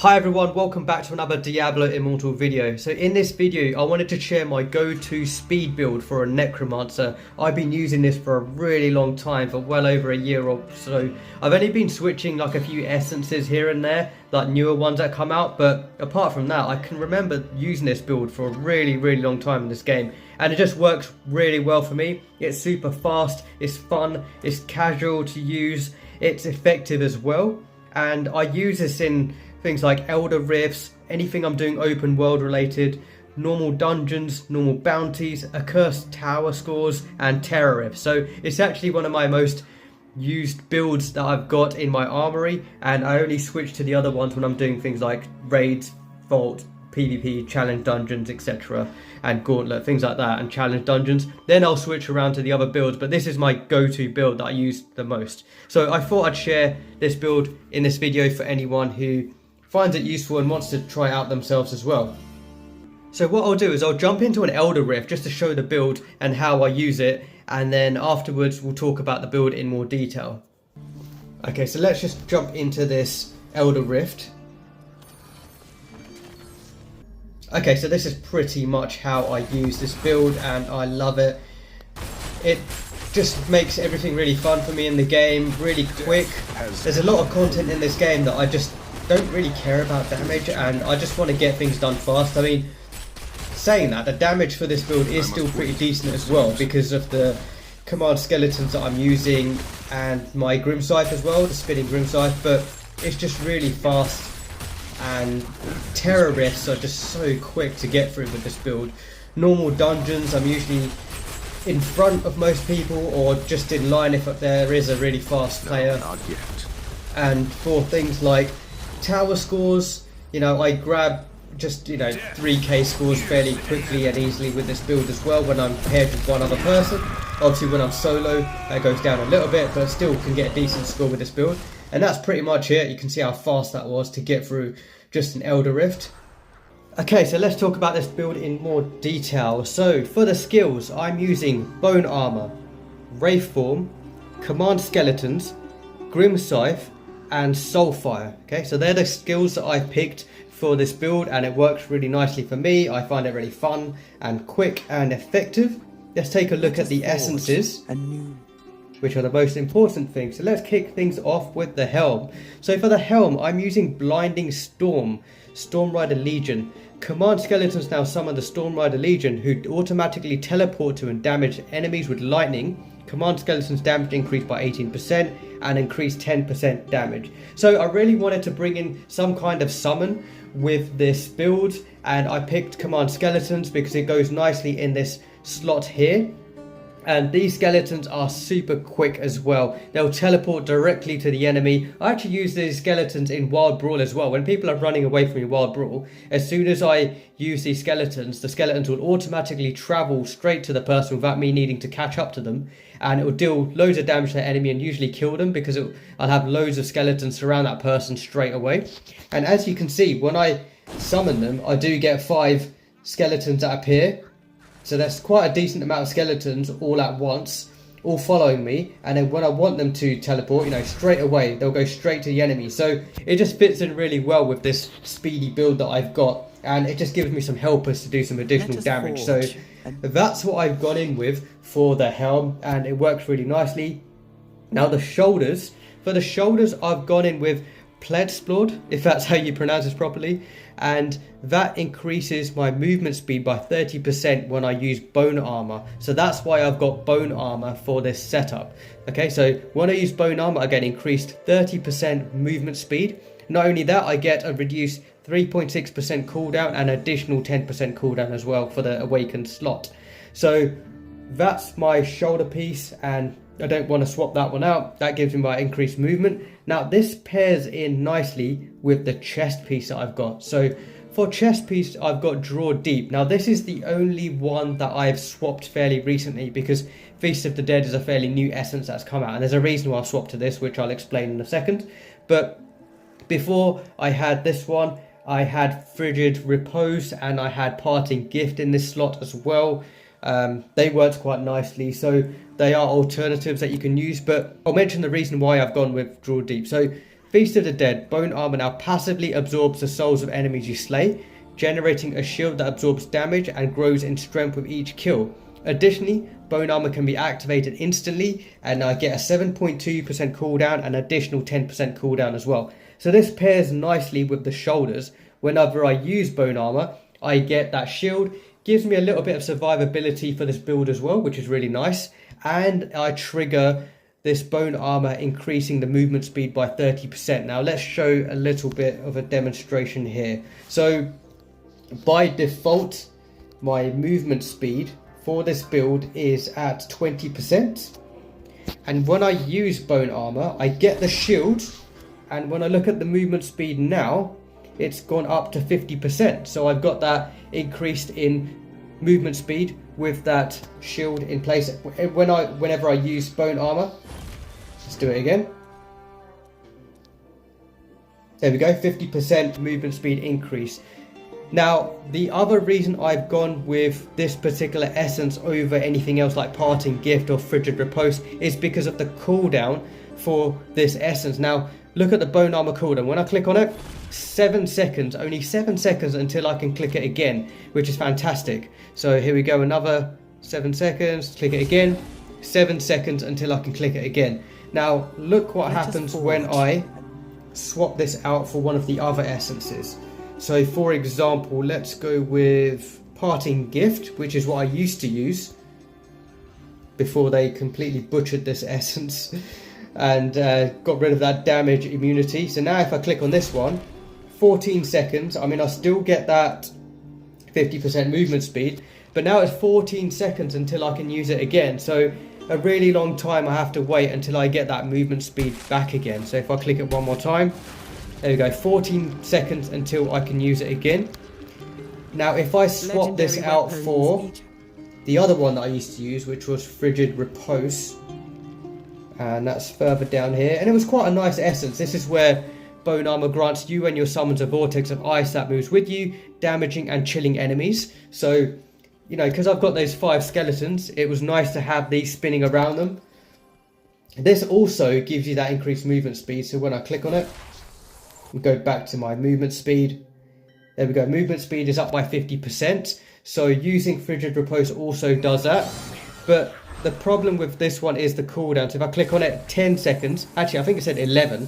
Hi everyone, welcome back to another Diablo Immortal video. So in this video I wanted to share my go-to speed build for a Necromancer. I've been using this for a really long time, for well over a year or so. I've only been switching like a few essences here and there, like newer ones that come out, but apart from that I can remember using this build for a really long time in this game, and it just works really well for me. It's super fast, it's fun, it's casual to use, it's effective as well, and I use this in things like Elder Rifts, anything I'm doing open world related, normal dungeons, normal bounties, Accursed Tower scores, and Terror Rifts. So it's actually one of my most used builds that I've got in my armory, and I only switch to the other ones when I'm doing things like raids, vault, PvP, challenge dungeons, etc. and gauntlet, things like that, and challenge dungeons. Then I'll switch around to the other builds, but this is my go-to build that I use the most. So I thought I'd share this build in this video for anyone who finds it useful and wants to try it out themselves as well. So what I'll do is I'll jump into an Elder Rift just to show the build and how I use it, and then afterwards we'll talk about the build in more detail. Okay, so let's just jump into this Elder Rift. Okay, so this is pretty much how I use this build, and I love it. It just makes everything really fun for me in the game, really quick. There's a lot of content in this game that I just don't really care about damage, and I just want to get things done fast. I mean, saying that, the damage for this build is still pretty decent as well because of the command skeletons that I'm using and my Grim Scythe as well, the spinning Grim Scythe, but it's just really fast, and Terror Rifts are just so quick to get through with this build. Normal dungeons, I'm usually in front of most people or just in line if there is a really fast player. No, not yet. And for things like tower scores, you know, I grab just, 3k scores fairly quickly and easily with this build as well when I'm paired with one other person. Obviously when I'm solo that goes down a little bit, but still can get a decent score with this build. And that's pretty much it. You can see how fast that was to get through just an Elder Rift. Okay, so let's talk about this build in more detail. So for the skills, I'm using Bone Armor, Wraith Form, Command Skeletons, Grim Scythe, and Soulfire. Okay, so they're the skills that I've picked for this build, and it works really nicely for me. I find it really fun and quick and effective. Let's take a look at the essences, which are the most important things. So let's kick things off with the Helm. So for the Helm, I'm using Blinding Storm, Storm Rider Legion. Command Skeletons now summon the Storm Rider Legion, who automatically teleport to and damage enemies with lightning. Command Skeletons damage increased by 18% and increased 10% damage. So I really wanted to bring in some kind of summon with this build, and I picked Command Skeletons because it goes nicely in this slot here. And these skeletons are super quick as well. They'll teleport directly to the enemy. I actually use these skeletons in Wild Brawl as well. When people are running away from me in Wild Brawl, as soon as I use these skeletons, the skeletons will automatically travel straight to the person without me needing to catch up to them. And it will deal loads of damage to the enemy and usually kill them because I'll have loads of skeletons surround that person straight away. And as you can see, when I summon them, I do get 5 skeletons that appear. So that's quite a decent amount of skeletons all at once, all following me. And then when I want them to teleport, straight away, they'll go straight to the enemy. So it just fits in really well with this speedy build that I've got. And it just gives me some helpers to do some additional damage. So that's what I've gone in with for the Helm, and it works really nicely. Now the shoulders. For the shoulders, I've gone in with Pledgesplord, if that's how you pronounce this properly, and that increases my movement speed by 30% when I use Bone Armor. So that's why I've got Bone Armor for this setup. Okay, so when I use Bone Armor, I get increased 30% movement speed. Not only that, I get a reduced 3.6% cooldown and additional 10% cooldown as well for the Awakened slot. So that's my shoulder piece, and I don't want to swap that one out. That gives me my increased movement. Now this pairs in nicely with the chest piece that I've got. So for chest piece, I've got Draw Deep. Now this is the only one that I've swapped fairly recently because Feast of the Dead is a fairly new essence that's come out, and there's a reason why I've swapped to this, which I'll explain in a second. But before I had this one, I had Frigid Repose and I had Parting Gift in this slot as well. They worked quite nicely, so they are alternatives that you can use, but I'll mention the reason why I've gone with Draw Deep. So Feast of the Dead. Bone armor now passively absorbs the souls of enemies you slay, generating a shield that absorbs damage and grows in strength with each kill. Additionally, bone armor can be activated instantly, and I get a 7.2% cooldown and additional 10% cooldown as well. So this pairs nicely with the shoulders. Whenever I use bone armor, I get that shield. Gives me a little bit of survivability for this build as well, which is really nice. And I trigger this bone armor increasing the movement speed by 30%. Now let's show a little bit of a demonstration here. So by default, my movement speed for this build is at 20%. And when I use bone armor, I get the shield. And when I look at the movement speed now, it's gone up to 50%. So I've got that increased in movement speed with that shield in place. Whenever I use bone armor, let's do it again. There we go, 50% movement speed increase. Now, the other reason I've gone with this particular essence over anything else like Parting Gift or Frigid Repose is because of the cooldown for this essence. Now, look at the bone armor cooldown. When I click on it, 7 seconds, only 7 seconds until I can click it again, which is fantastic. So here we go, another 7 seconds, click it again, 7 seconds until I can click it again. Now, look what happens when I swap this out for one of the other essences. So for example, let's go with Parting Gift, which is what I used to use before they completely butchered this essence and got rid of that damage immunity. So now if I click on this one, 14 seconds, I mean I still get that 50% movement speed, but now it's 14 seconds until I can use it again. So a really long time I have to wait until I get that movement speed back again. So if I click it one more time, there we go, 14 seconds until I can use it again. Now if I swap this out for the other one that I used to use, which was Frigid Repose, and that's further down here, and it was quite a nice essence. This is where bone armor grants you and your summons a vortex of ice that moves with you, damaging and chilling enemies. So, you know, because I've got those 5 skeletons, it was nice to have these spinning around them. This also gives you that increased movement speed. So when I click on it, we go back to my movement speed. There we go, movement speed is up by 50%. So using Frigid Repose also does that. But the problem with this one is the cooldown. So if I click on it 10 seconds, actually I think it said 11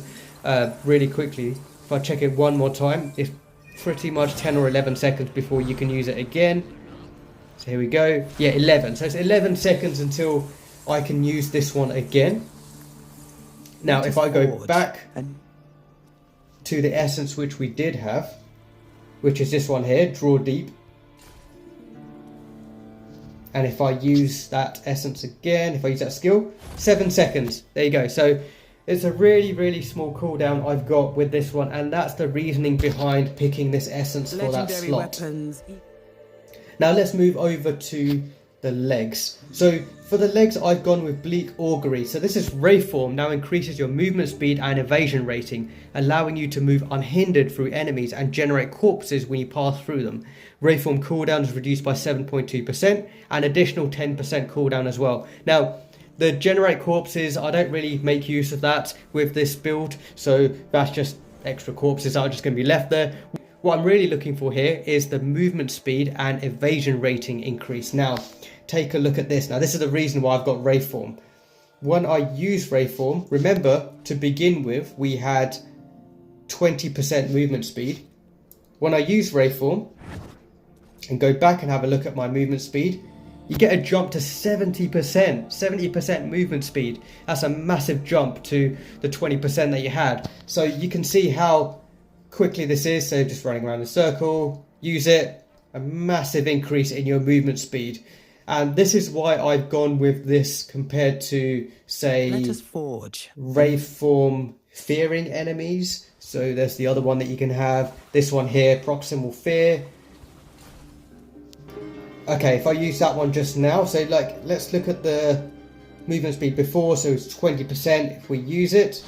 really quickly. If I check it one more time, it's pretty much 10 or 11 seconds before you can use it again. So here we go, yeah, 11. So it's 11 seconds until I can use this one again. Now if I go back to the essence which we did have, which is this one here, Draw Deep. And if I use that essence again, if I use that skill, 7 seconds. There you go. So it's a really, really small cooldown I've got with this one. And that's the reasoning behind picking this essence for that slot. Now let's move over to the legs. So for the legs, I've gone with Bleak Augury. So this is Wraith form, now increases your movement speed and evasion rating, allowing you to move unhindered through enemies and generate corpses when you pass through them. Wraith form cooldown is reduced by 7.2% and additional 10% cooldown as well. Now, the generate corpses, I don't really make use of that with this build, so that's just extra corpses that are just going to be left there. What I'm really looking for here is the movement speed and evasion rating increase. Now, take a look at this. Now, this is the reason why I've got Wraith form. When I use Wraith form, remember, to begin with, we had 20% movement speed. When I use Wraith form and go back and have a look at my movement speed, you get a jump to 70% movement speed. That's a massive jump to the 20% that you had. So you can see how quickly this is. So just running around in a circle, use it, a massive increase in your movement speed. And this is why I've gone with this compared to, say, Wraith form fearing enemies. So there's the other one that you can have. This one here, Proximal Fear. Okay, if I use that one just now, so like, let's look at the movement speed before. So it's 20% if we use it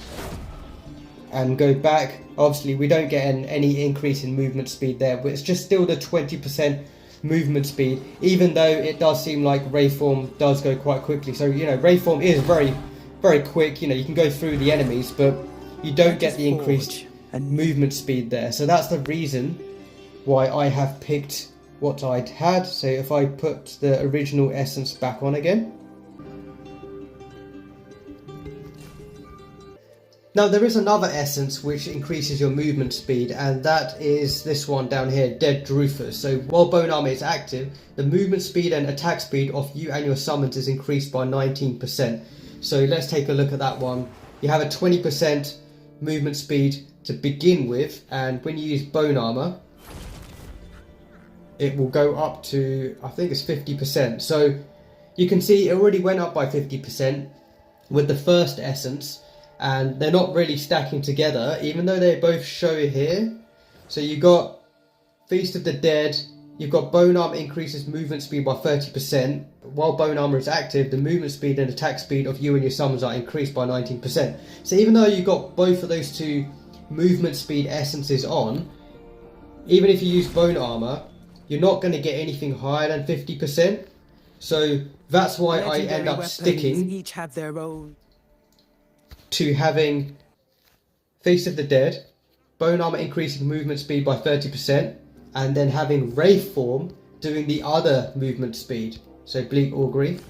and go back. Obviously, we don't get any increase in movement speed there, but it's just still the 20% movement speed, even though it does seem like Wraith form does go quite quickly. So, you know, Wraith form is very, very quick. You know, you can go through the enemies, but, you don't get the increased movement speed there. So that's the reason why I have picked what I'd had. So if I put the original essence back on again. Now there is another essence which increases your movement speed, and that is this one down here, Dead Drufus. So while Bone Armor is active, the movement speed and attack speed of you and your summons is increased by 19%. So let's take a look at that one. You have a 20% movement speed to begin with, and when you use Bone Armor, it will go up to, I think it's 50%. So you can see it already went up by 50% with the first essence. And they're not really stacking together, even though they both show here. So you got Feast of the Dead, you've got Bone Armor increases movement speed by 30%. While Bone Armor is active, the movement speed and attack speed of you and your summons are increased by 19%. So even though you've got both of those two movement speed essences on, even if you use Bone Armor, you're not going to get anything higher than 50%. So that's why I end up sticking each have their own to having Feast of the Dead, Bone Armor increasing movement speed by 30%, and then having Wraith form doing the other movement speed, so Bleak Augury.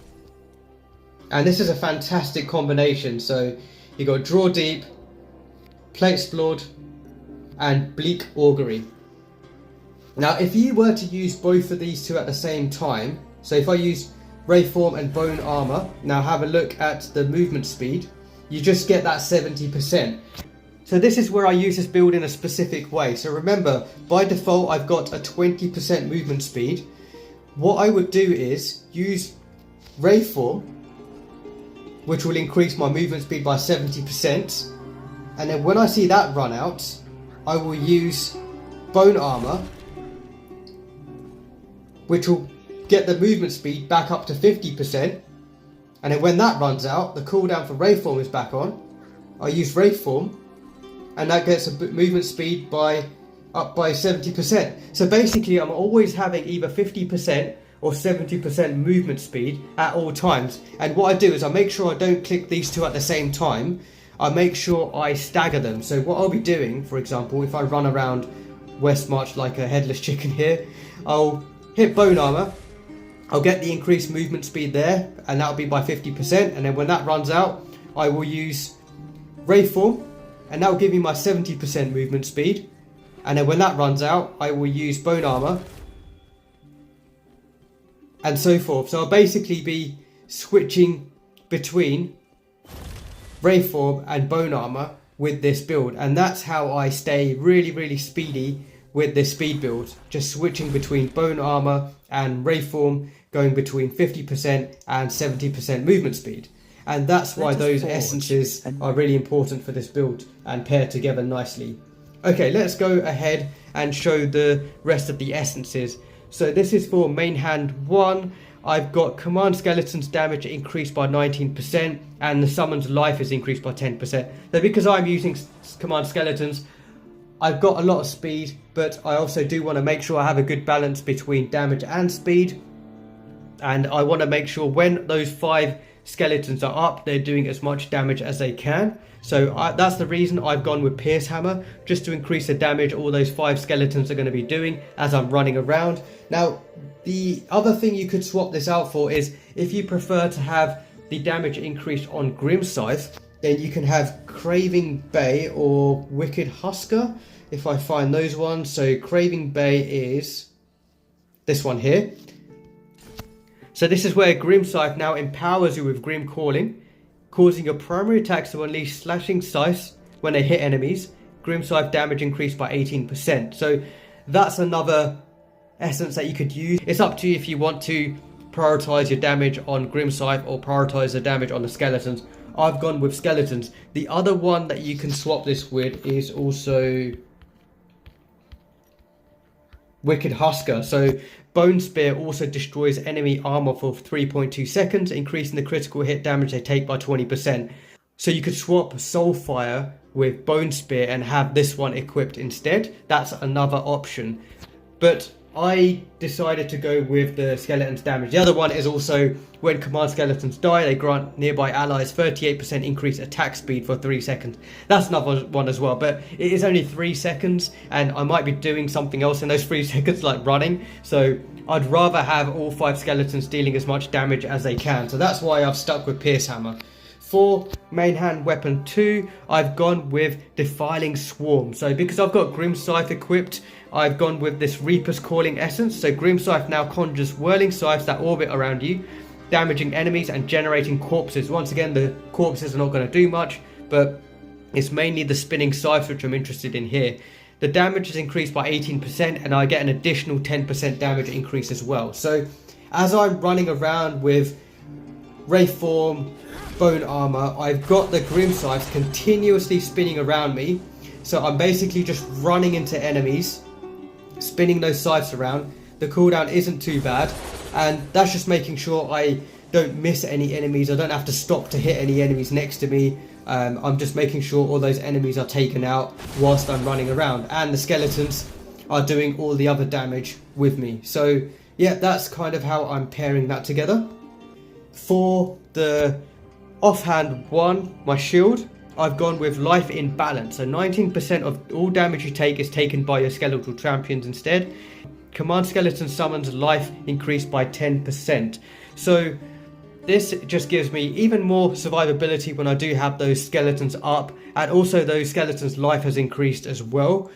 And this is a fantastic combination. So you got Draw Deep, Play Explored, and Bleak Augury. Now if you were to use both of these two at the same time, so if I use Wraith form and Bone Armor, now have a look at the movement speed, you just get that 70%. So this is where I use this build in a specific way. So remember, by default I've got a 20% movement speed. What I would do is use Wraith form, which will increase my movement speed by 70%. And then when I see that run out, I will use Bone Armor, which will get the movement speed back up to 50%. And then when that runs out, the cooldown for Wraith form is back on. I use Wraith form, and that gets a movement speed up by 70%. So basically I'm always having either 50% or 70% movement speed at all times. And what I do is I make sure I don't click these two at the same time. I make sure I stagger them. So what I'll be doing, for example, if I run around West March like a headless chicken here, I'll hit Bone Armor, I'll get the increased movement speed there, and that'll be by 50%. And then when that runs out, I will use Wraith form, and that'll give me my 70% movement speed. And then when that runs out, I will use Bone Armor, and so forth. So I'll basically be switching between Wraith form and Bone Armor with this build, and that's how I stay really speedy with this speed build, just switching between Bone Armor and Wraith form, going between 50% and 70% movement speed. And that's why those essences are really important for this build and pair together nicely. Okay, let's go ahead and show the rest of the essences. So this is for main hand 1. I've got Command Skeleton's damage increased by 19%, and the Summon's life is increased by 10%. So because I'm using Command Skeletons, I've got a lot of speed, but I also do want to make sure I have a good balance between damage and speed. And I want to make sure when those 5 skeletons are up, they're doing as much damage as they can. So that's the reason I've gone with Pierce Hammer, just to increase the damage all those 5 skeletons are going to be doing as I'm running around. Now, the other thing you could swap this out for is if you prefer to have the damage increased on Grim Scythe, then you can have Craving Bay or Wicked Husker, if I find those ones. So Craving Bay is this one here. So this is where Grim Scythe now empowers you with Grim Calling, causing your primary attacks to unleash slashing scythes when they hit enemies. Grim Scythe damage increased by 18%. So that's another essence that you could use. It's up to you if you want to prioritize your damage on Grim Scythe or prioritize the damage on the skeletons. I've gone with skeletons. The other one that you can swap this with is also Wicked Husker. So Bone Spear also destroys enemy armor for 3.2 seconds, increasing the critical hit damage they take by 20%. So you could swap Soulfire with Bone Spear and have this one equipped instead. That's another option. But I decided to go with the skeletons damage. The other one is also when command skeletons die, they grant nearby allies 38% increased attack speed for 3 seconds. That's another one as well, but it is only 3 seconds, and I might be doing something else in those 3 seconds, like running. So I'd rather have all 5 skeletons dealing as much damage as they can. So that's why I've stuck with Pierce Hammer. For main hand weapon 2, I've gone with Defiling Swarm. So because I've got Grim Scythe equipped, I've gone with this Reaper's Calling Essence. So Grim Scythe now conjures whirling scythes that orbit around you, damaging enemies and generating corpses. Once again, the corpses are not going to do much, but it's mainly the spinning scythes which I'm interested in here. The damage is increased by 18%, and I get an additional 10% damage increase as well. So as I'm running around with Wraith form, bone armor, I've got the Grim Scythes continuously spinning around me. So I'm basically just running into enemies, spinning those scythes around. The cooldown isn't too bad, and that's just making sure I don't miss any enemies. I don't have to stop to hit any enemies next to me. I'm just making sure all those enemies are taken out whilst I'm running around, and the skeletons are doing all the other damage with me. So yeah, that's kind of how I'm pairing that together. For the offhand one, my shield, I've gone with Life in Balance. So 19% of all damage you take is taken by your skeletal champions instead. Command skeleton summons life increased by 10%. So this just gives me even more survivability when I do have those skeletons up, and also those skeletons' life has increased as well.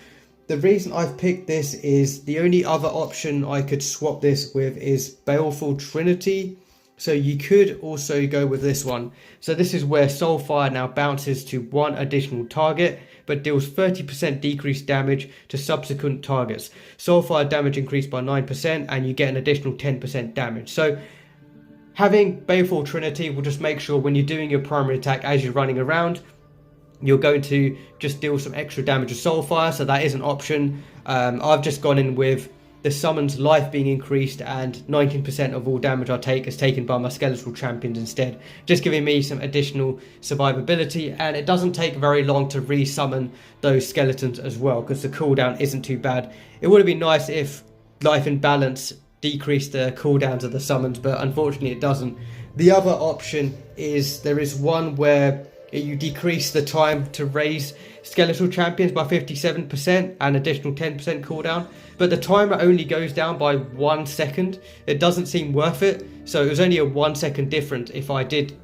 The reason I've picked this is the only other option I could swap this with is Baleful Trinity. So you could also go with this one. So this is where Soulfire now bounces to one additional target, but deals 30% decreased damage to subsequent targets. Soulfire damage increased by 9%, and you get an additional 10% damage. So having Baleful Trinity will just make sure when you're doing your primary attack as you're running around, you're going to just deal some extra damage with Soulfire, so that is an option. I've just gone in with the summon's life being increased, and 19% of all damage I take is taken by my skeletal champions instead, just giving me some additional survivability. And it doesn't take very long to re-summon those skeletons as well, because the cooldown isn't too bad. It would have been nice if Life in Balance decreased the cooldowns of the summons, but unfortunately it doesn't. The other option is there is one where you decrease the time to raise skeletal champions by 57% and additional 10% cooldown, but the timer only goes down by 1 second. It doesn't seem worth it, so it was only a 1 second difference if I did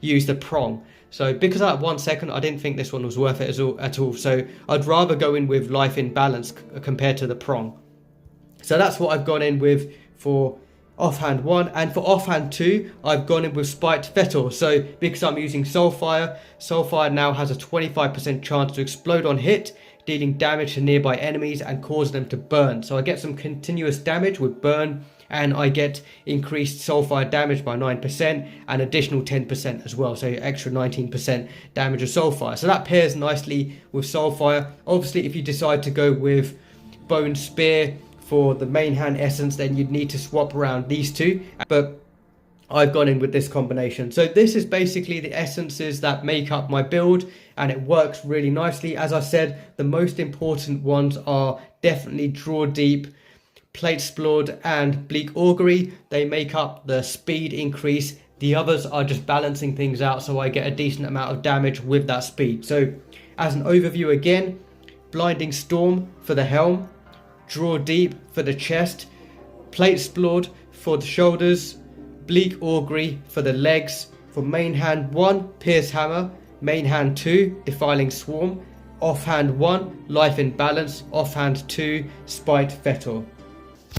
use the prong. So because of that 1 second, I didn't think this one was worth it at all. So I'd rather go in with Life in Balance compared to the prong. So that's what I've gone in with for offhand 1, and for offhand 2 I've gone in with Spiked Fetor. So because I'm using Soulfire, Soulfire now has a 25% chance to explode on hit, dealing damage to nearby enemies and cause them to burn. So I get some continuous damage with burn, and I get increased Soulfire damage by 9% and additional 10% as well, so extra 19% damage of Soulfire. So that pairs nicely with Soulfire. Obviously if you decide to go with Bone Spear for the main hand essence, then you'd need to swap around these two, but I've gone in with this combination. So this is basically the essences that make up my build, and it works really nicely. As I said, the most important ones are definitely Draw Deep, Plate Splord and Bleak Augury. They make up the speed increase. The others are just balancing things out, so I get a decent amount of damage with that speed. So as an overview again, Blinding Storm for the Helm, Draw Deep for the chest, Plate Splord for the shoulders, Bleak Augury for the legs. For main hand 1, Pierce Hammer, main hand 2, Defiling Swarm, offhand 1, Life in Balance, offhand 2, Spiked Fetor.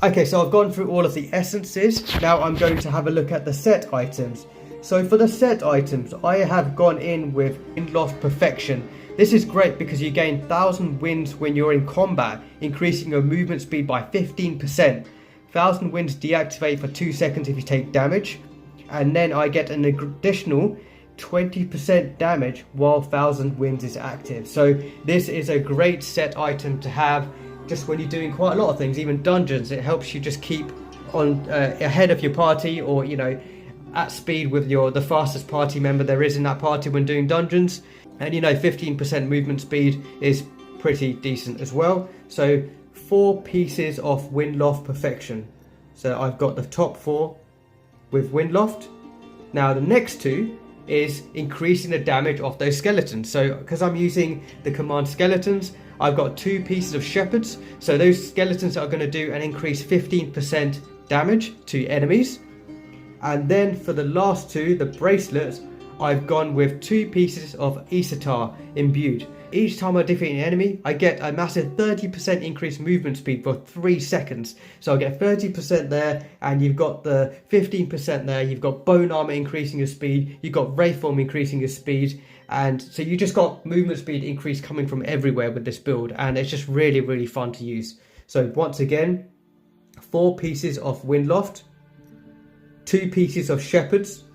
Okay, so I've gone through all of the essences. Now I'm going to have a look at the set items. So for the set items, I have gone in with Wind Lost Perfection. This is great because you gain 1000 winds when you're in combat, increasing your movement speed by 15%. 1000 winds deactivate for 2 seconds if you take damage, and then I get an additional 20% damage while 1000 winds is active. So this is a great set item to have just when you're doing quite a lot of things, even dungeons. It helps you just keep on ahead of your party, or you know, at speed with the fastest party member there is in that party when doing dungeons. And you know, 15% movement speed is pretty decent as well. So 4 pieces of Windloft Perfection. So I've got the top 4 with Windloft. Now the next 2 is increasing the damage of those skeletons. So because I'm using the command skeletons, I've got 2 pieces of shepherds. So those skeletons are going to do an increased 15% damage to enemies. And then for the last 2, the bracelets, I've gone with 2 pieces of Isatar imbued. Each time I defeat an enemy, I get a massive 30% increased movement speed for 3 seconds. So I get 30% there, and you've got the 15% there. You've got bone armor increasing your speed. You've got Wraith form increasing your speed. And so you just got movement speed increase coming from everywhere with this build. And it's just really, really fun to use. So once again, 4 pieces of Windloft, 2 pieces of Shepherds,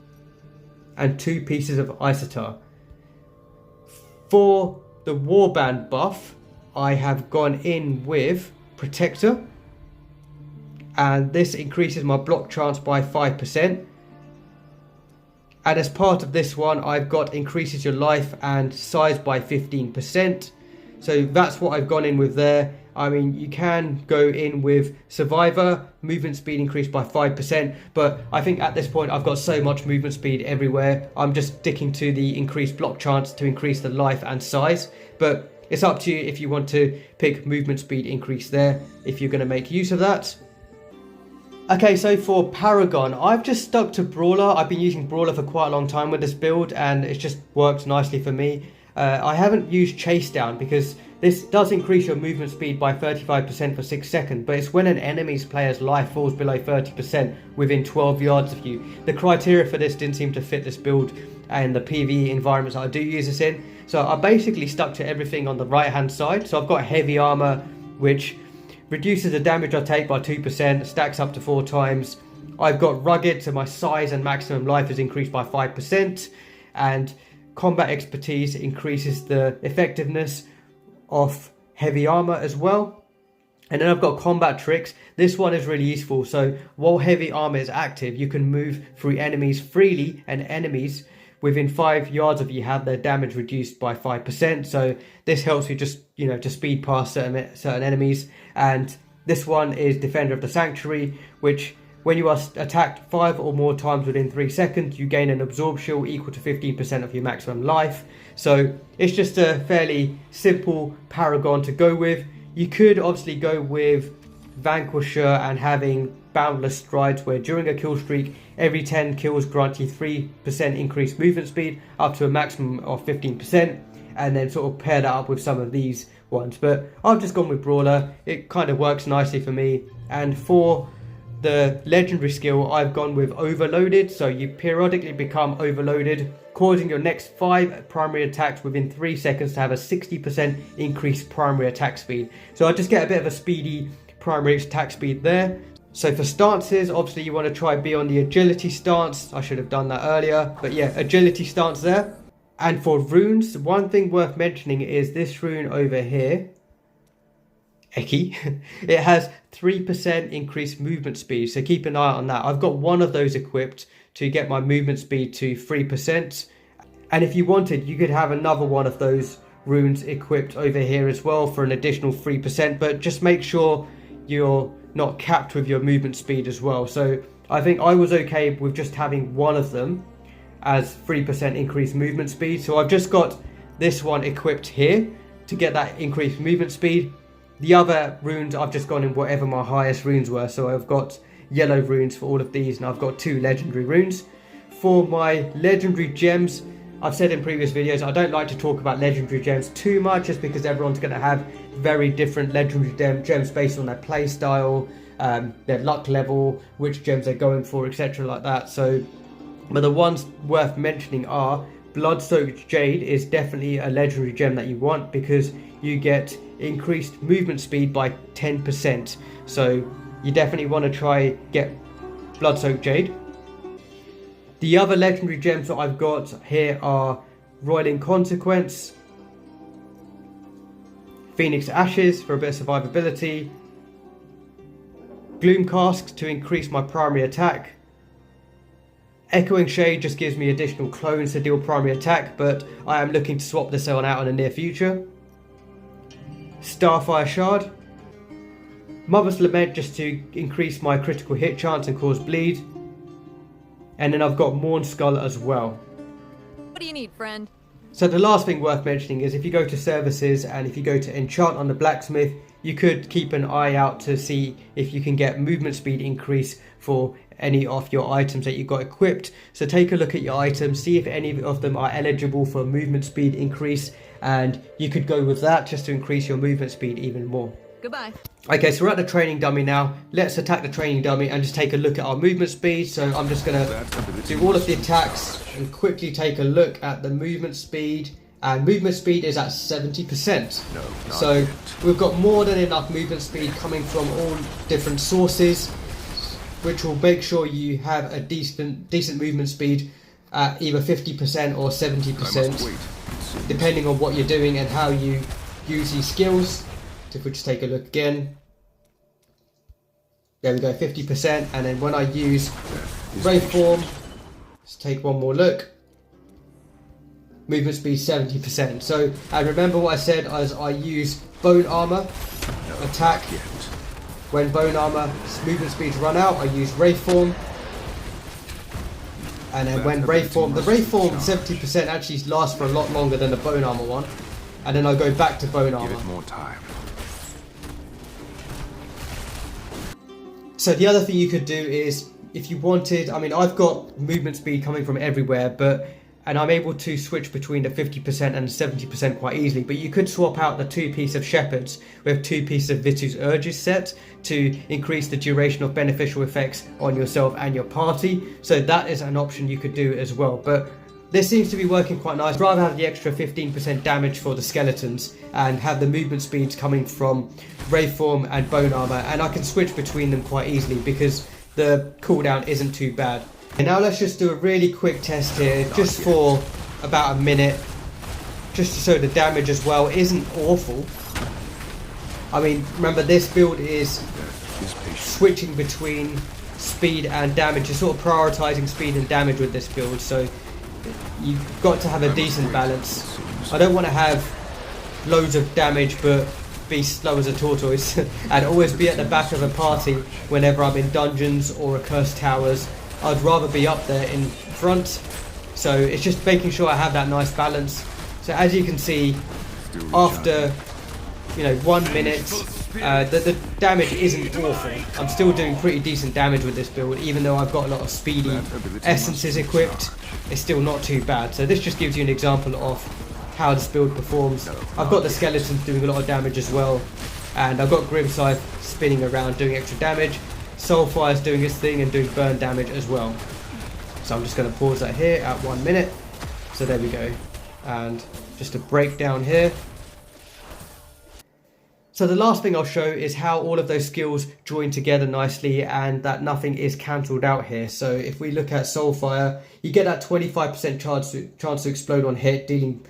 and 2 pieces of Isatar. For the Warband buff, I have gone in with Protector, and this increases my block chance by 5%. And as part of this one, I've got increases your life and size by 15%. So that's what I've gone in with there. I mean, you can go in with Survivor, movement speed increased by 5%, but I think at this point I've got so much movement speed everywhere, I'm just sticking to the increased block chance to increase the life and size. But it's up to you if you want to pick movement speed increase there, if you're going to make use of that. Okay, so for Paragon, I've just stuck to Brawler. I've been using Brawler for quite a long time with this build, and it's just worked nicely for me. I haven't used Chase Down because this does increase your movement speed by 35% for 6 seconds, but it's when an enemy's player's life falls below 30% within 12 yards of you. The criteria for this didn't seem to fit this build and the PvE environments that I do use this in. So I basically stuck to everything on the right hand side. So I've got heavy armor, which reduces the damage I take by 2%, stacks up to 4 times. I've got rugged, so my size and maximum life is increased by 5%, and combat expertise increases the effectiveness of heavy armor as well. And then I've got combat tricks. This one is really useful. So while heavy armor is active, you can move through enemies freely, and enemies within 5 yards of you have their damage reduced by 5%. So this helps you just, to speed past certain enemies. And this one is Defender of the Sanctuary, which when you are attacked 5 or more times within 3 seconds, you gain an absorb shield equal to 15% of your maximum life. So it's just a fairly simple Paragon to go with. You could obviously go with Vanquisher and having Boundless Strides, where during a kill streak, every 10 kills grant you 3% increased movement speed up to a maximum of 15%, and then sort of pair that up with some of these ones. But I've just gone with Brawler. It kind of works nicely for me. And for the legendary skill, I've gone with Overloaded. So you periodically become overloaded, causing your next 5 primary attacks within 3 seconds to have a 60% increased primary attack speed. So I just get a bit of a speedy primary attack speed there. So for stances, obviously you want to try be on the agility stance. I should have done that earlier, but yeah, agility stance there. And for runes, one thing worth mentioning is this rune over here, Eki. It has 3% increased movement speed, so keep an eye on that. I've got one of those equipped to get my movement speed to 3%. And if you wanted, you could have another one of those runes equipped over here as well for an additional 3%, but just make sure you're not capped with your movement speed as well. So I think I was okay with just having one of them as 3% increased movement speed. So I've just got this one equipped here to get that increased movement speed. The other runes, I've just gone in whatever my highest runes were. So I've got yellow runes for all of these, and I've got 2 legendary runes. For my legendary gems, I've said in previous videos, I don't like to talk about legendary gems too much, just because everyone's going to have very different legendary gems based on their play style, their luck level, which gems they're going for, etc. like that. So, but the ones worth mentioning are Blood-Soaked Jade is definitely a legendary gem that you want, because you get increased movement speed by 10%. So you definitely want to try get Blood-Soaked Jade. The other legendary gems that I've got here are Roiling Consequence, Phoenix Ashes for a bit of survivability, Gloom Cask to increase my primary attack, Echoing Shade just gives me additional clones to deal primary attack, but I am looking to swap this one out in the near future, Starfire Shard, Mother's Lament just to increase my critical hit chance and cause bleed. And then I've got Mourn Skull as well. What do you need, friend? So the last thing worth mentioning is if you go to services and if you go to Enchant on the blacksmith, you could keep an eye out to see if you can get movement speed increase for any of your items that you've got equipped. So take a look at your items, see if any of them are eligible for movement speed increase, and you could go with that just to increase your movement speed even more. Goodbye. Okay, so we're at the training dummy now. Let's attack the training dummy and just take a look at our movement speed. So I'm just going to do all of the attacks and quickly take a look at the movement speed. And movement speed is at 70%. So we've got more than enough movement speed coming from all different sources, which will make sure you have a decent movement speed at either 50% or 70%, depending on what you're doing and how you use these skills. If we just take a look again, there we go, 50%. And then when I use Wraith form, let's take one more look, movement speed 70%. So, and remember what I said as I use bone armor attack. When bone armor movement speeds run out, I use Wraith form. And then when Wraith form, the Wraith form 70% actually lasts for a lot longer than the bone armor one. And then I go back to bone armor. Give it more time. So the other thing you could do is, if you wanted, I mean, I've got movement speed coming from everywhere, and I'm able to switch between the 50% and 70% quite easily, but you could swap out the 2 pieces of Shepherds with 2 pieces of Vitu's Urges set to increase the duration of beneficial effects on yourself and your party. So that is an option you could do as well. But this seems to be working quite nice. I'd rather have the extra 15% damage for the skeletons and have the movement speeds coming from Wraith form and bone armor, and I can switch between them quite easily because the cooldown isn't too bad. And now let's just do a really quick test here, just for about a minute, just to show the damage as well isn't awful. I mean, remember this build is switching between speed and damage, you're sort of prioritizing speed and damage with this build, so you've got to have a decent balance. I don't want to have loads of damage but be slow as a tortoise and always be at the back of a party whenever I'm in dungeons or accursed towers. I'd rather be up there in front, so it's just making sure I have that nice balance. So as you can see, after 1 minute, the damage isn't awful. I'm still doing pretty decent damage with this build, even though I've got a lot of speedy essences equipped. It's still not too bad. So this just gives you an example of how this build performs. I've got the skeletons doing a lot of damage as well, and I've got Grim Scythe spinning around doing extra damage. Soulfire's doing its thing and doing burn damage as well. So I'm just going to pause that here at 1 minute. So there we go. And just a breakdown here. So the last thing I'll show is how all of those skills join together nicely and that nothing is cancelled out here. So if we look at Soulfire, you get that 25% chance to explode on hit, dealing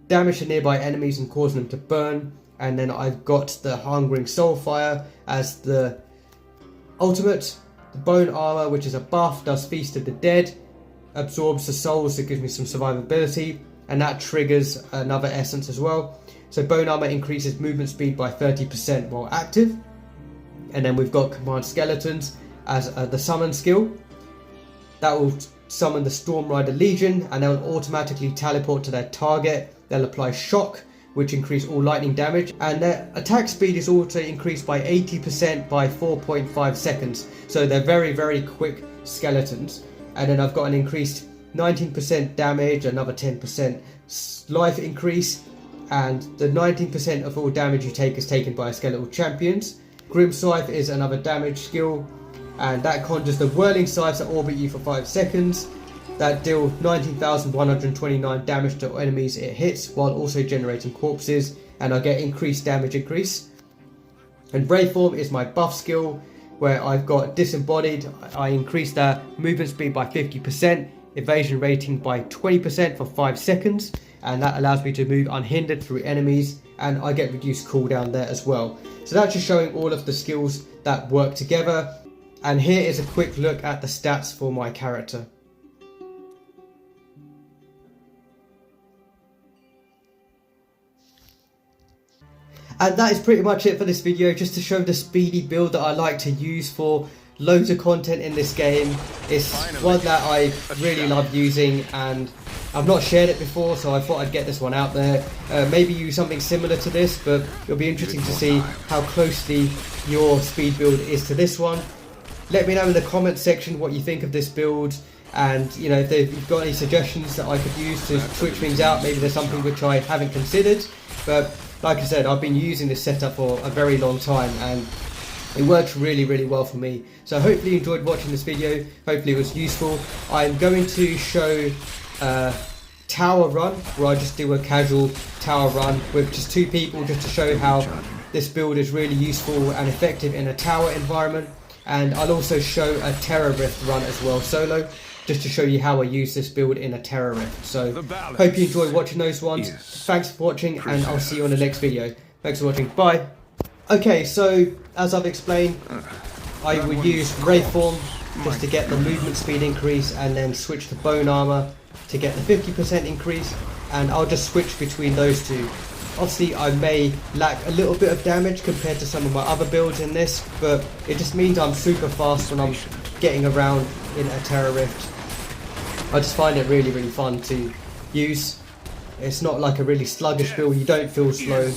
damage to nearby enemies and causing them to burn. And then I've got the Hungering Soulfire as the ultimate. The Bone Armor, which is a buff, does Feast of the Dead, absorbs the souls, so it gives me some survivability, and that triggers another essence as well. So Bone Armor increases movement speed by 30% while active. And then we've got Command Skeletons as the summon skill. That will summon the Storm Rider Legion, and they'll automatically teleport to their target. They'll apply Shock, which increase all lightning damage, and their attack speed is also increased by 80% by 4.5 seconds. So they're very, very quick skeletons. And then I've got an increased 19% damage, another 10% life increase, and the 19% of all damage you take is taken by skeletal champions. Grim Scythe is another damage skill, and that conjures the whirling scythes that orbit you for 5 seconds. That deal 19,129 damage to enemies it hits, while also generating corpses, and I get increased damage increase. And Wraith form is my buff skill, where I've got Disembodied. I increase that movement speed by 50%, evasion rating by 20% for 5 seconds, and that allows me to move unhindered through enemies, and I get reduced cooldown there as well. So that's just showing all of the skills that work together. And here is a quick look at the stats for my character. And that is pretty much it for this video, just to show the speedy build that I like to use for loads of content in this game. It's one that I really love using, and I've not shared it before, so I thought I'd get this one out there. Maybe use something similar to this, but it'll be interesting to see how closely your speed build is to this one. Let me know in the comments section what you think of this build, and you know, if you've got any suggestions that I could use to switch things out. Maybe there's something which I haven't considered, but like I said, I've been using this setup for a very long time and it works really, really well for me. So hopefully you enjoyed watching this video, hopefully it was useful. I'm going to show tower run, where I just do a casual tower run with just 2 people, just to show how this build is really useful and effective in a tower environment. And I'll also show a Terror Rift run as well, solo, just to show you how I use this build in a Terror Rift. So hope you enjoy watching those ones. Thanks for watching, and I'll see you on the next video. Thanks for watching, bye. Okay, so as I've explained, I would use Wraith form just to get the movement speed increase, and then switch to bone armor to get the 50% increase, and I'll just switch between those two. Obviously I may lack a little bit of damage compared to some of my other builds in this, but it just means I'm super fast when I'm getting around in a Terror Rift. I just find it really, really fun to use. It's not like a really sluggish build, you don't feel slow.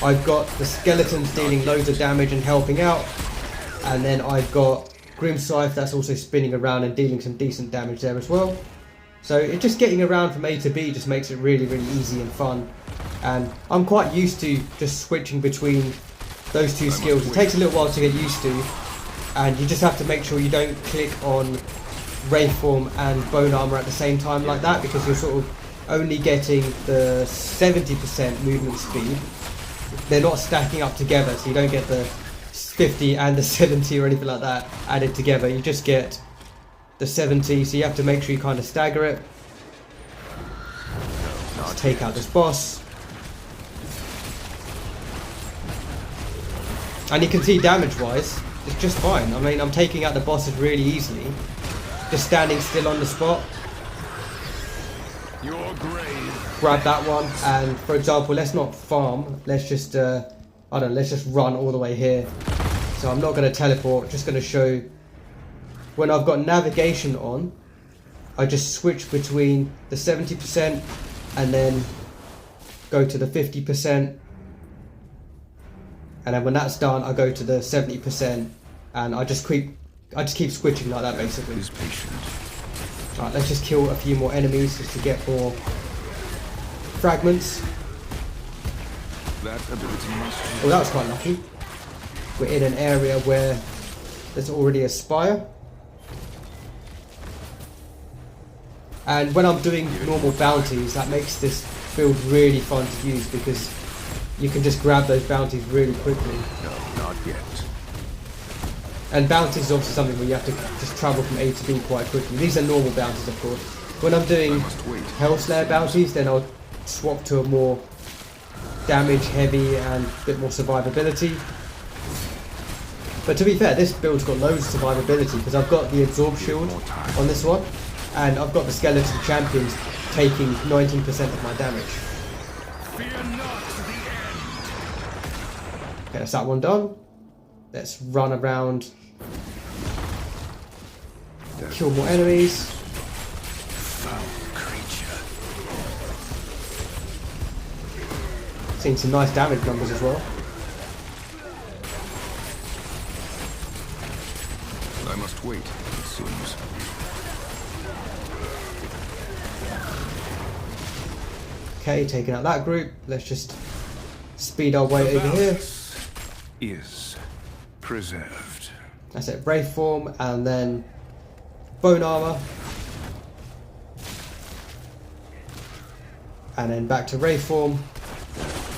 I've got the skeletons dealing loads of damage and helping out, and then I've got Grimscythe that's also spinning around and dealing some decent damage there as well. So it just getting around from A to B just makes it really, really easy and fun. And I'm quite used to just switching between those 2 skills. It takes a little while to get used to, and you just have to make sure you don't click on Wraith form and bone armor at the same time like that, because you're sort of only getting the 70% movement speed. They're not stacking up together, so you don't get the 50 and the 70 or anything like that added together. You just get the 70, so you have to make sure you kind of stagger it. Let's take out this boss. And you can see damage wise, it's just fine. I mean, I'm taking out the bosses really easily, just standing still on the spot. Grab that one, and for example, let's not farm, let's just I don't know, let's just run all the way here. So I'm not going to teleport, just going to show when I've got navigation on, I just switch between the 70% and then go to the 50%, and then when that's done I go to the 70%, and I just keep switching like that basically. Alright, let's just kill a few more enemies just to get more fragments. Oh, that was quite lucky. We're in an area where there's already a spire. And when I'm doing normal bounties, that makes this build really fun to use, because you can just grab those bounties really quickly. No, not yet. And bounties is obviously something where you have to just travel from A to B quite quickly. These are normal bounties, of course. When I'm doing Hellslayer bounties, then I'll swap to a more damage heavy and a bit more survivability. But to be fair, this build's got loads of survivability, because I've got the Absorb Shield on this one, and I've got the Skeleton Champions taking 19% of my damage. Okay, that's that one done. Let's run around, kill more enemies. Seeing some nice damage numbers as well. I must wait, it seems. Okay, taking out that group. Let's just speed our way over here. Is preserved. That's it, Wraith form, and then bone armor, and then back to Wraith form.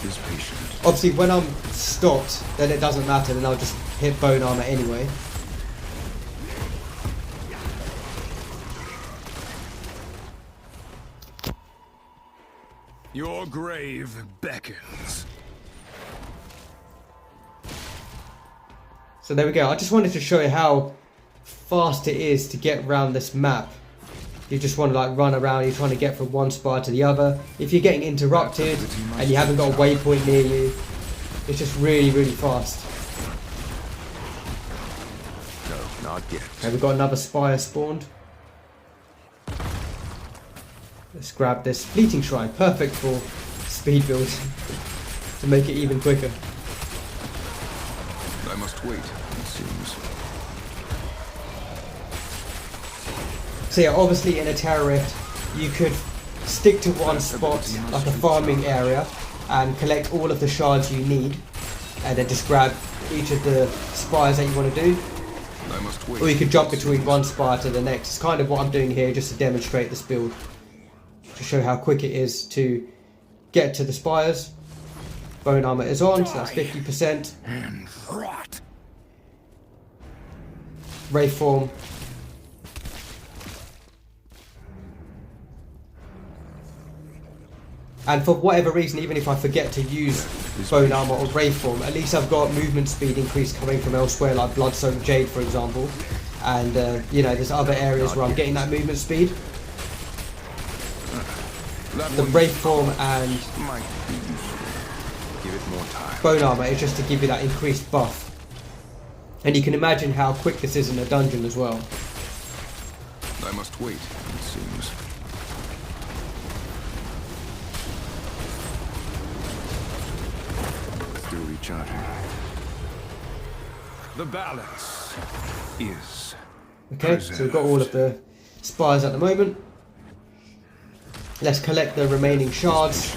Is patient. Obviously when I'm stopped, then it doesn't matter, then I'll just hit bone armor anyway. Your grave beckons. So there we go. I just wanted to show you how fast it is to get around this map You just want to like run around, you're trying to get from one spire to the other. If you're getting interrupted and you haven't got a waypoint near you, it's just really, really fast. No, not yet. Okay, we've got another spire spawned. Let's grab this fleeting shrine, perfect for speed builds to make it even quicker. I must wait, it seems. So yeah, obviously in a Terror Rift, you could stick to one spot, like a farming area, and collect all of the shards you need, and then just grab each of the spires that you want to do. I must wait. Or you could jump between one spire to the next. It's kind of what I'm doing here, just to demonstrate this build, to show how quick it is to get to the spires. Bone armor is on, so that's 50%. And rot. Wraith form. And for whatever reason, even if I forget to use bone armor or Wraith form, at least I've got movement speed increase coming from elsewhere, like Bloodsoaked Jade, for example. And you know, there's other areas where I'm getting that movement speed. The Wraith form and Might be useful. Give it more time. bone armor is just to give you that increased buff. And you can imagine how quick this is in a dungeon as well. I must wait, it seems. Still recharging. The balance is Okay, so we've got all of the spires at the moment. Let's collect the remaining shards.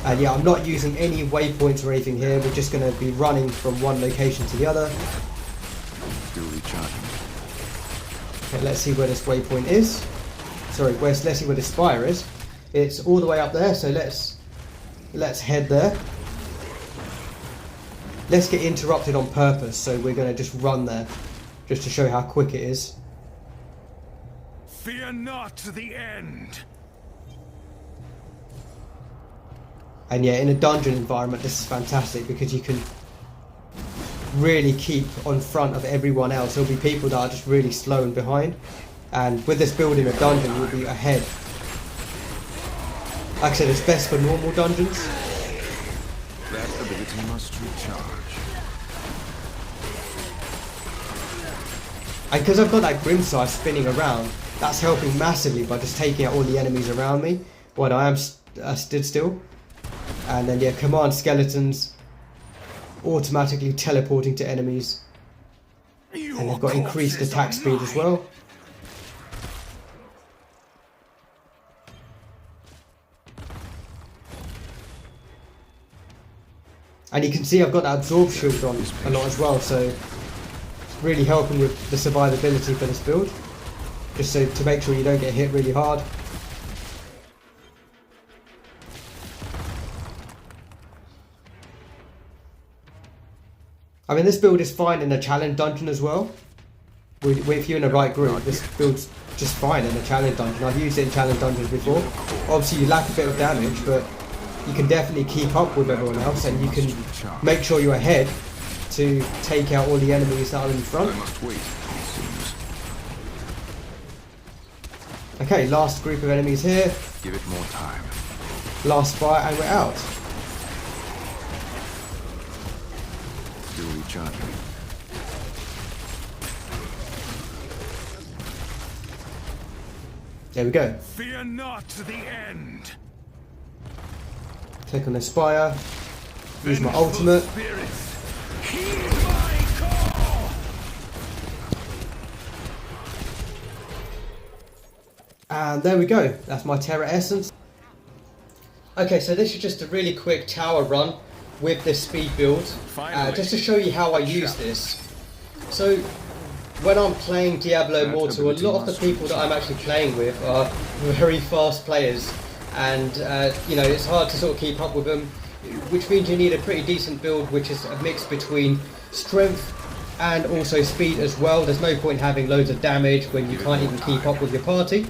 And yeah, I'm not using any waypoints or anything here. We're just going to be running from one location to the other. Still recharging. Okay, let's see where this waypoint is. Sorry, let's see where the spire is. It's all the way up there, so let's head there. Let's get interrupted on purpose, so we're going to just run there, just to show how quick it is. Fear not the end. And yeah, in a dungeon environment, this is fantastic because you can really keep on front of everyone else. There'll be people that are just really slow and behind. And with this build in a dungeon, you'll be ahead. Like I said, it's best for normal dungeons. That ability must recharge. And because I've got that Grimsire spinning around, that's helping massively by just taking out all the enemies around me when I am stood still. And then yeah, command skeletons automatically teleporting to enemies. And they've got increased attack speed as well. And you can see I've got that absorb shield on a lot as well, so it's really helping with the survivability for this build. Just so to make sure you don't get hit really hard. I mean, this build is fine in a challenge dungeon as well. If you're in the right group, this build's just fine in a challenge dungeon. I've used it in challenge dungeons before. Obviously you lack a bit of damage, but you can definitely keep up with everyone else, and you can make sure you're ahead to take out all the enemies that are in front. I must wait, it seems. Okay, last group of enemies here. Give it more time. Last fire, and we're out. Still recharging. There we go. Fear not the end. Click on the spire. Use my ultimate. Heed my call. And there we go. That's my Terra Essence. Okay, so this is just a really quick tower run with this speed build, just to show you how I use this. So when I'm playing Diablo Immortal, a lot of the people that I'm actually playing with are very fast players, and you know, it's hard to sort of keep up with them, which means you need a pretty decent build which is a mix between strength and also speed as well. There's no point having loads of damage when you can't even keep up with your party.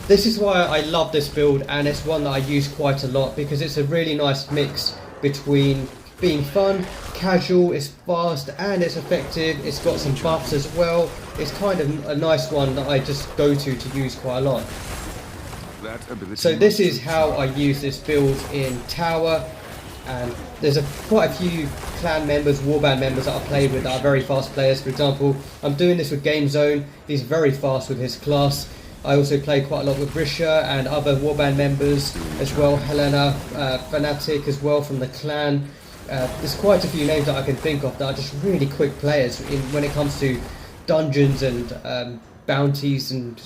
This is why I love this build, and it's one that I use quite a lot because it's a really nice mix between being fun, casual, it's fast and it's effective. It's got some buffs as well. It's kind of a nice one that I just go to use quite a lot. So this is how I use this build in Tower, and there's quite a few clan members, Warband members that I played with that are very fast players. For example, I'm doing this with GameZone. He's very fast with his class. I also play quite a lot with Risha and other Warband members as well. Helena, Fanatic as well from the clan. There's quite a few names that I can think of that are just really quick players when it comes to dungeons and bounties and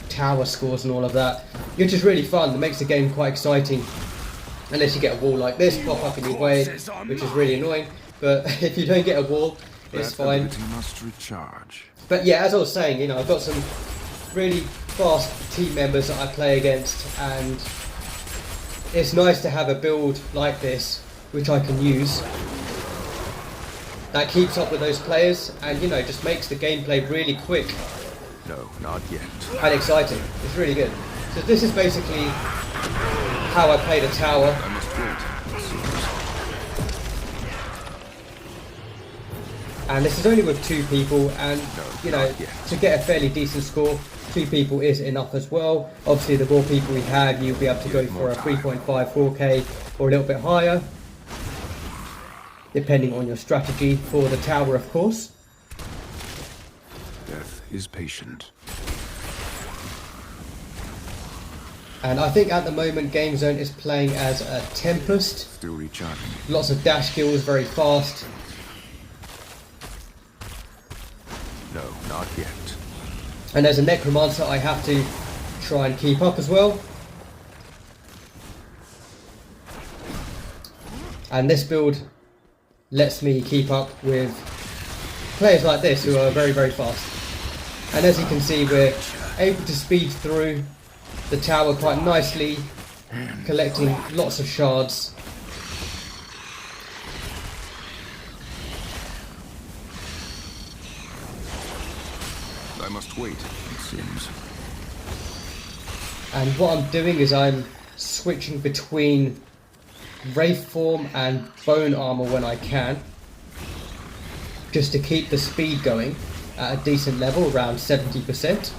tower scores and all of that. It's just really fun. It makes the game quite exciting. Unless you get a wall like this pop up in your way, which is really annoying. But if you don't get a wall, it's fine. But yeah, as I was saying, you know, I've got some really fast team members that I play against, and it's nice to have a build like this which I can use that keeps up with those players, and you know, just makes the gameplay really quick. No, not yet. And exciting. It's really good. So this is basically how I play the tower. I must wait, it seems. And this is only with 2 people, and you know, to get a fairly decent score, 2 people is enough as well. Obviously, the more people we have, you'll be able to go for a 3.5 4K or a little bit higher, depending on your strategy for the tower, of course. Death is patient. And I think at the moment GameZone is playing as a Tempest. Still recharging. Lots of dash skills, very fast. No, not yet. And as a Necromancer, I have to try and keep up as well. And this build lets me keep up with players like this who are very, very fast. And as you can see, we're able to speed through the tower quite nicely, collecting lots of shards. I must wait, it seems. And what I'm doing is I'm switching between Wraith form and bone armor when I can, just to keep the speed going at a decent level, around 70%.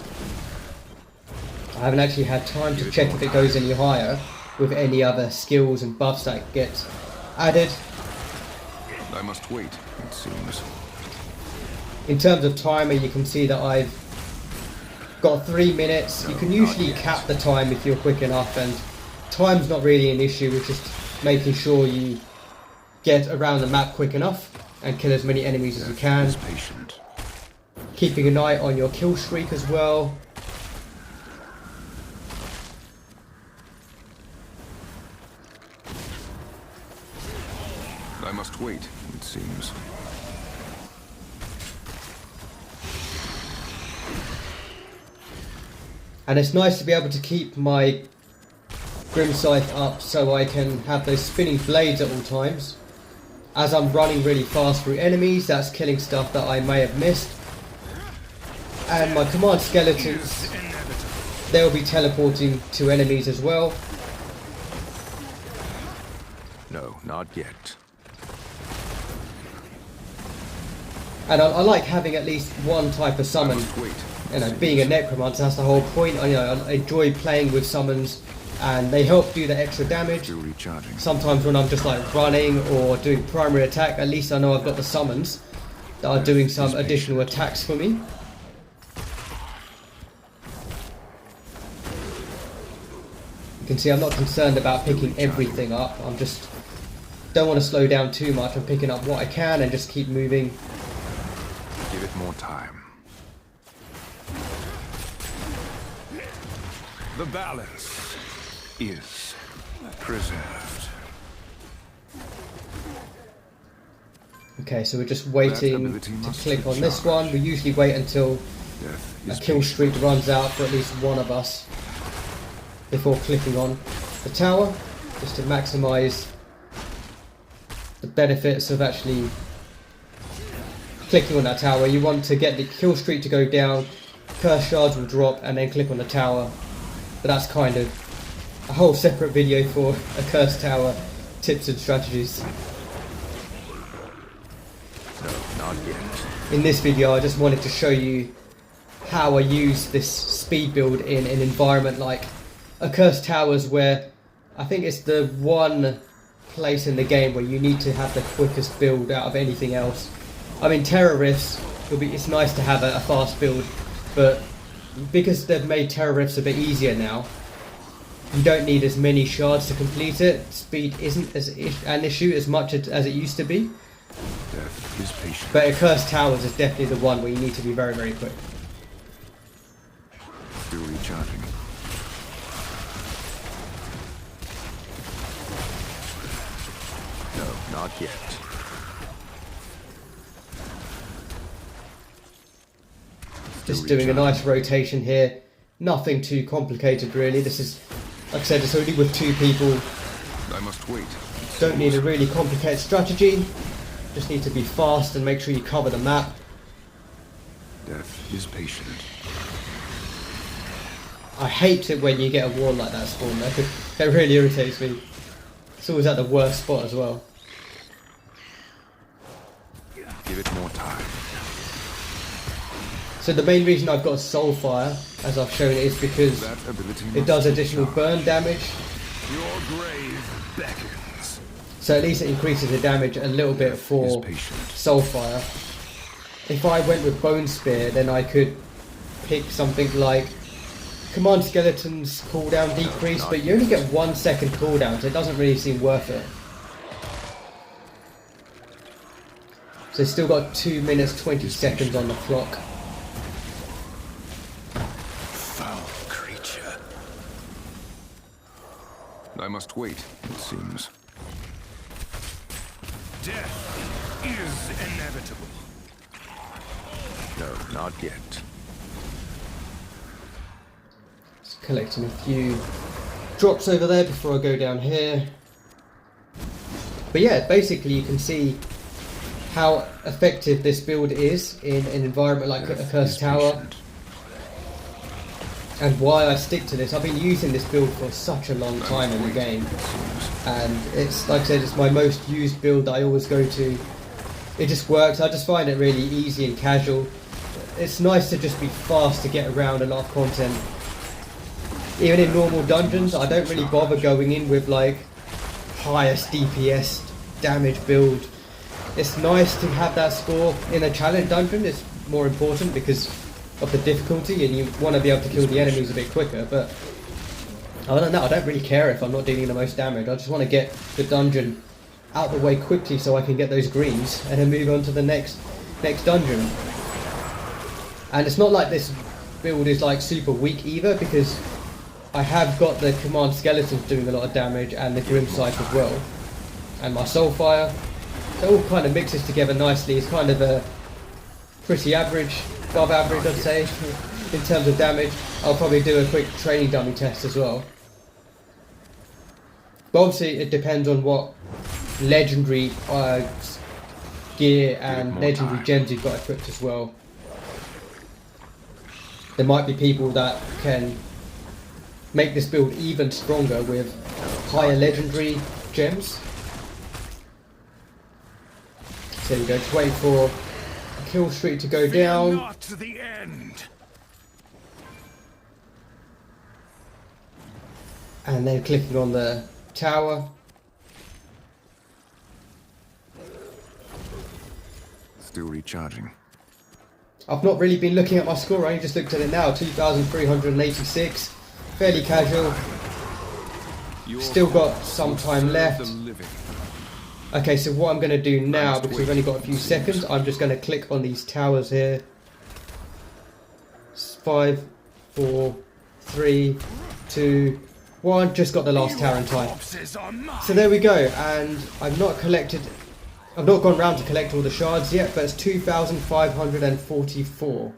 I haven't actually had time to check if it goes any higher with any other skills and buffs that get added. I must wait, it seems. In terms of timer, you can see that I've got 3 minutes. You can usually cap the time if you're quick enough, and time's not really an issue. It's just making sure you get around the map quick enough and kill as many enemies as you can. Keeping an eye on your kill streak as well. I must wait, it seems. And it's nice to be able to keep my Grim Scythe up so I can have those spinning blades at all times. As I'm running really fast through enemies, that's killing stuff that I may have missed. And my command skeletons, they'll be teleporting to enemies as well. No, not yet. And I like having at least one type of summon. You know, being a Necromancer, that's the whole point. You know, I enjoy playing with summons, and they help do the extra damage. Sometimes when I'm just like running or doing primary attack, at least I know I've got the summons that are doing some additional attacks for me. You can see I'm not concerned about picking everything up. I'm just don't want to slow down too much. I'm picking up what I can and just keep moving. Give it more time. The balance is preserved. Okay, so we're just waiting to click on this one. We usually wait until a kill streak runs out for at least one of us before clicking on the tower, just to maximize the benefits of actually clicking on that tower. You want to get the kill streak to go down, curse shards will drop, and then click on the tower. But that's kind of a whole separate video for Accursed Tower tips and strategies. not yet. In this video I just wanted to show you how I use this speed build in an environment like Accursed Towers, where I think it's the one place in the game where you need to have the quickest build out of anything else. I mean, Terror Rifts, it's nice to have a fast build, but because they've made Terror Rifts a bit easier now, you don't need as many shards to complete it. Speed isn't an issue as much as it used to be. Death is patient. But Accursed Towers is definitely the one where you need to be very, very quick. Still recharging. No, not yet. Just doing a nice rotation here. Nothing too complicated really. This is, like I said, it's only with 2 people. I must wait. Don't need a really complicated strategy. Just need to be fast and make sure you cover the map. Death is patient. I hate it when you get a ward like that spawn though. That really irritates me. It's always at the worst spot as well. Give it more time. So the main reason I've got Soulfire, as I've shown, is because it does additional burn damage. Your grave beckons. So at least it increases the damage a little bit for Soulfire. If I went with Bone Spear, then I could pick something like Command Skeleton's cooldown decrease, but you only get 1 second cooldown, so it doesn't really seem worth it. So still got 2 minutes 20 seconds on the clock. Foul creature. I must wait, it seems. Death is inevitable. No, not yet. Just collecting a few drops over there before I go down here. But yeah, basically you can see how effective this build is in an environment like Accursed Tower, and why I stick to this. I've been using this build for such a long time in the game, and it's, like I said, it's my most used build that I always go to. It just works. I just find it really easy and casual. It's nice to just be fast to get around a lot of content. Even in normal dungeons, I don't really bother going in with like highest DPS damage build. It's nice to have that score in a challenge dungeon. It's more important because of the difficulty, and you want to be able to kill the enemies a bit quicker. But other than that, I don't really care if I'm not dealing the most damage. I just want to get the dungeon out the way quickly so I can get those greens and then move on to the next dungeon. And it's not like this build is like super weak either, because I have got the Command Skeletons doing a lot of damage and the Grim Sight as well, and my Soulfire. It all kind of mixes together nicely. It's kind of a pretty average, above average I'd say, in terms of damage. I'll probably do a quick training dummy test as well. But obviously it depends on what legendary gear and legendary gems you've got equipped as well. There might be people that can make this build even stronger with higher legendary gems. So we go, just wait for a kill streak to go down. Not to the end. And then clicking on the tower. Still recharging. I've not really been looking at my score, I only just looked at it now, 2,386. Fairly casual. Still got some time left. Okay, so what I'm going to do now, because we've only got a few seconds, I'm just going to click on these towers here. 5, 4, 3, 2, 1. Just got the last tower in time. So there we go, and I've not gone round to collect all the shards yet, but it's 2,544.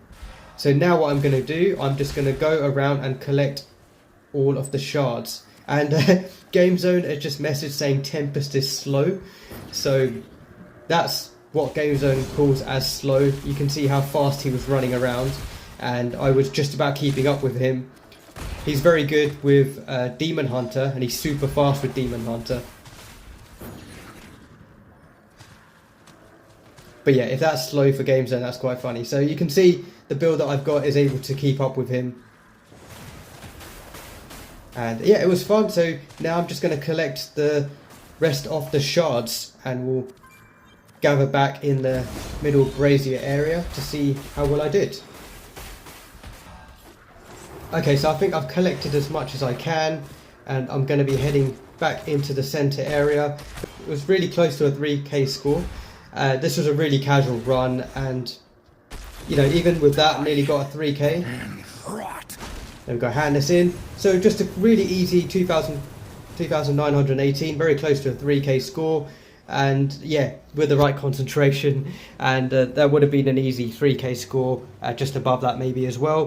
So now what I'm going to do, I'm just going to go around and collect all of the shards. And GameZone has just messaged saying Tempest is slow. So that's what GameZone calls as slow. You can see how fast he was running around, and I was just about keeping up with him. He's very good with Demon Hunter, and he's super fast with Demon Hunter. But yeah, if that's slow for GameZone, that's quite funny. So you can see the build that I've got is able to keep up with him. And yeah, it was fun. So now I'm just going to collect the rest of the shards and we'll gather back in the middle brazier area to see how well I did. Okay, so I think I've collected as much as I can and I'm going to be heading back into the center area. It was really close to a 3k score. This was a really casual run and, you know, even with that I nearly got a 3k. Then we've got hand this in. So just a really easy 2,918, very close to a 3k score. And yeah, with the right concentration, and that would have been an easy 3k score, just above that maybe as well.